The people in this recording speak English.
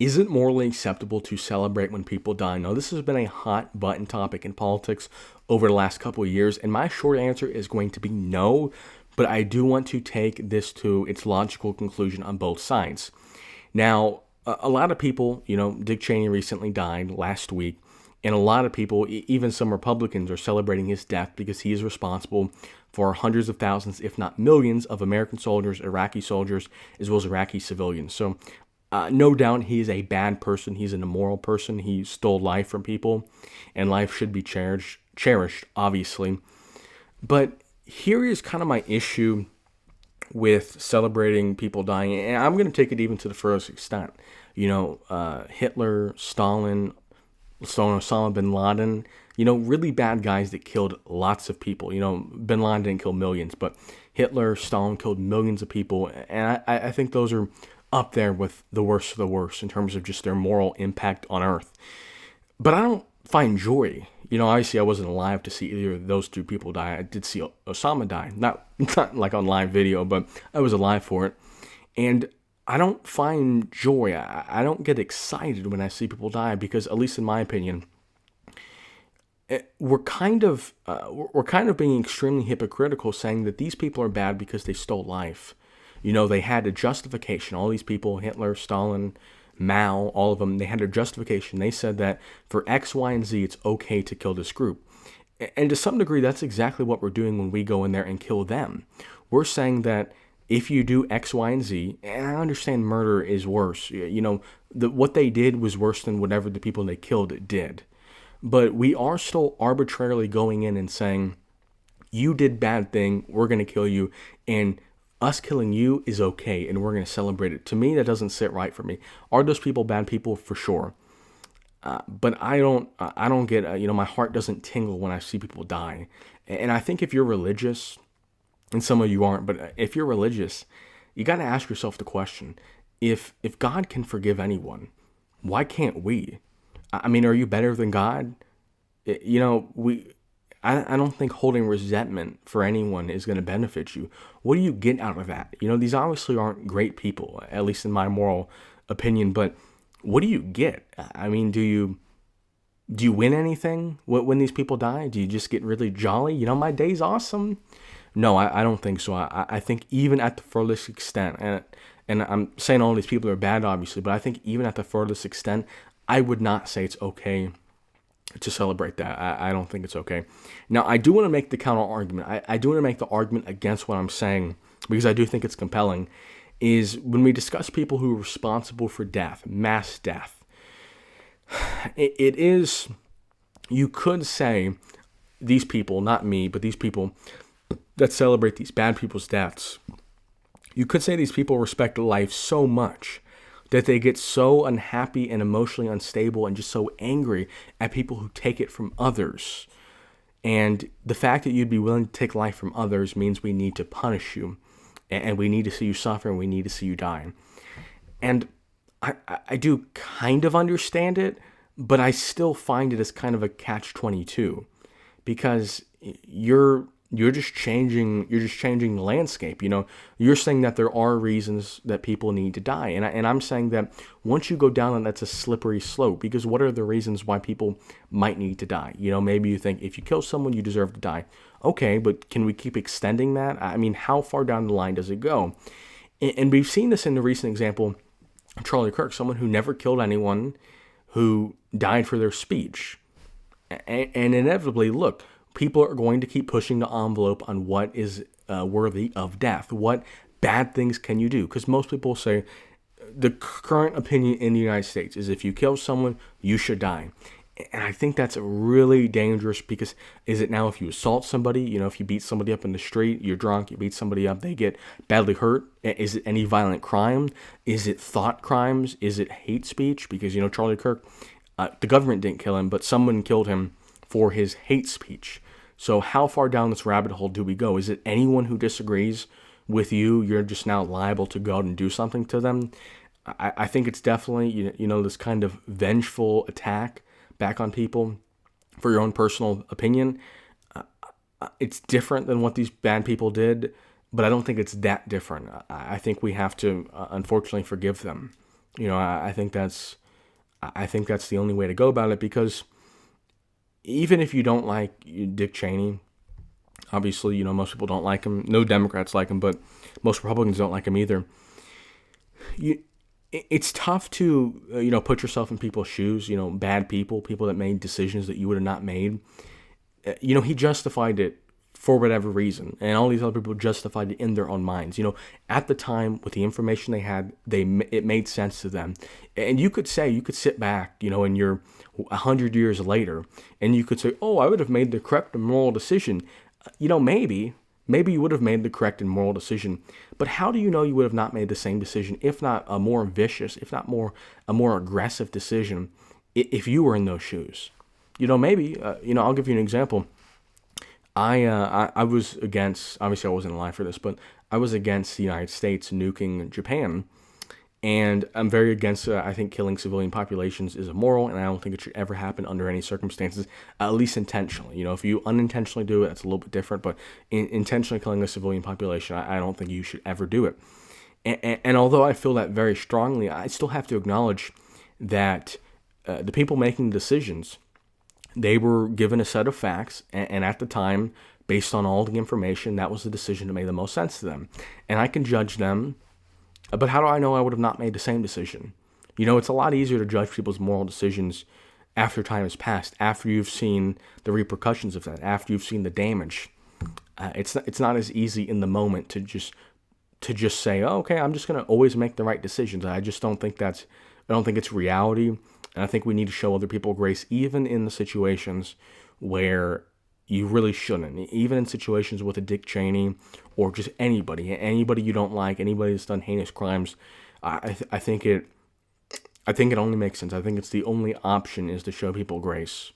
Is it morally acceptable to celebrate when people die? Now, this has been a hot button topic in politics over the last couple of years, and my short answer is going to be no, but I do want to take this to its logical conclusion on both sides. Now, a lot of people, Dick Cheney recently died last week, and a lot of people, even some Republicans, are celebrating his death because he is responsible for hundreds of thousands, if not millions, of American soldiers, Iraqi soldiers, as well as Iraqi civilians. So, no doubt he is a bad person. He's an immoral person. He stole life from people, and life should be cherished, obviously. But here is kind of my issue with celebrating people dying, and I'm going to take it even to the furthest extent. Hitler, Stalin, Osama bin Laden, really bad guys that killed lots of people. Bin Laden didn't kill millions, but Hitler, Stalin killed millions of people, and I think those are up there with the worst of the worst in terms of just their moral impact on Earth. But I don't find joy. Obviously I wasn't alive to see either of those two people die. I did see Osama die, not like on live video, but I was alive for it. And I don't find joy. I don't get excited when I see people die because, at least in my opinion, we're kind of being extremely hypocritical, saying that these people are bad because they stole life. They had a justification. All these people, Hitler, Stalin, Mao, all of them, they had a justification. They said that for X, Y, and Z, it's okay to kill this group. And to some degree, that's exactly what we're doing when we go in there and kill them. We're saying that if you do X, Y, and Z, and I understand murder is worse. What they did was worse than whatever the people they killed did. But we are still arbitrarily going in and saying, you did bad thing, we're going to kill you, and us killing you is okay, and we're going to celebrate it. To me, that doesn't sit right for me. Are those people bad people? For sure. But I don't get, my heart doesn't tingle when I see people die. And I think if you're religious, and some of you aren't, but if you're religious, you got to ask yourself the question, if God can forgive anyone, why can't we? I mean, are you better than God? I don't think holding resentment for anyone is going to benefit you. What do you get out of that? These obviously aren't great people, at least in my moral opinion, but what do you get? I mean, do you win anything when these people die? Do you just get really jolly? My day's awesome. No, I don't think so. I think even at the furthest extent, and I'm saying all these people are bad, obviously, but I think even at the furthest extent, I would not say it's okay to celebrate that. I don't think it's okay. Now, I do want to make the counter argument. I do want to make the argument against what I'm saying, because I do think it's compelling, is when we discuss people who are responsible for death, mass death, it is, you could say these people, not me, but these people that celebrate these bad people's deaths, you could say these people respect life so much that they get so unhappy and emotionally unstable and just so angry at people who take it from others. And the fact that you'd be willing to take life from others means we need to punish you, and we need to see you suffer, and we need to see you die. And I do kind of understand it, but I still find it as kind of a catch-22, because you're just changing the landscape. You're saying that there are reasons that people need to die, and I'm saying that once you go down, that's a slippery slope, because what are the reasons why people might need to die? Maybe you think if you kill someone, you deserve to die. Okay, but can we keep extending that? I mean, how far down the line does it go? And we've seen this in the recent example of Charlie Kirk, someone who never killed anyone, who died for their speech. And inevitably, look, people are going to keep pushing the envelope on what is worthy of death. What bad things can you do? Because most people say the current opinion in the United States is if you kill someone, you should die. And I think that's really dangerous, because is it now if you assault somebody, if you beat somebody up in the street, you're drunk, you beat somebody up, they get badly hurt? Is it any violent crime? Is it thought crimes? Is it hate speech? Because, Charlie Kirk, the government didn't kill him, but someone killed him for his hate speech. So how far down this rabbit hole do we go? Is it anyone who disagrees with you, you're just now liable to go out and do something to them? I think it's definitely, this kind of vengeful attack back on people for your own personal opinion. It's different than what these bad people did, but I don't think it's that different. I think we have to, unfortunately, forgive them. I think that's the only way to go about it, because even if you don't like Dick Cheney, obviously, most people don't like him. No Democrats like him, but most Republicans don't like him either. You, it's tough to, put yourself in people's shoes, bad people, people that made decisions that you would have not made. He justified it for whatever reason, and all these other people justified it in their own minds. At the time, with the information they had, it made sense to them. And you could sit back, and you're 100 years later, and you could say, "Oh, I would have made the correct and moral decision." Maybe you would have made the correct and moral decision, but how do you know you would have not made the same decision, if not a more vicious, if not a more aggressive decision, if you were in those shoes? Maybe, I'll give you an example. I was against, obviously I wasn't alive for this, but I was against the United States nuking Japan. And I'm very against, I think killing civilian populations is immoral, and I don't think it should ever happen under any circumstances, at least intentionally. If you unintentionally do it, that's a little bit different, but intentionally killing a civilian population, I don't think you should ever do it. And although I feel that very strongly, I still have to acknowledge that the people making decisions, they were given a set of facts, and at the time, based on all the information, that was the decision that made the most sense to them. And I can judge them, but how do I know I would have not made the same decision? It's a lot easier to judge people's moral decisions after time has passed, after you've seen the repercussions of that, after you've seen the damage. It's not as easy in the moment to just say, oh, okay, I'm just gonna always make the right decisions. I don't think it's reality, and I think we need to show other people grace, even in the situations where you really shouldn't. Even in situations with a Dick Cheney, or just anybody you don't like, anybody that's done heinous crimes. I think it only makes sense. I think it's the only option, is to show people grace.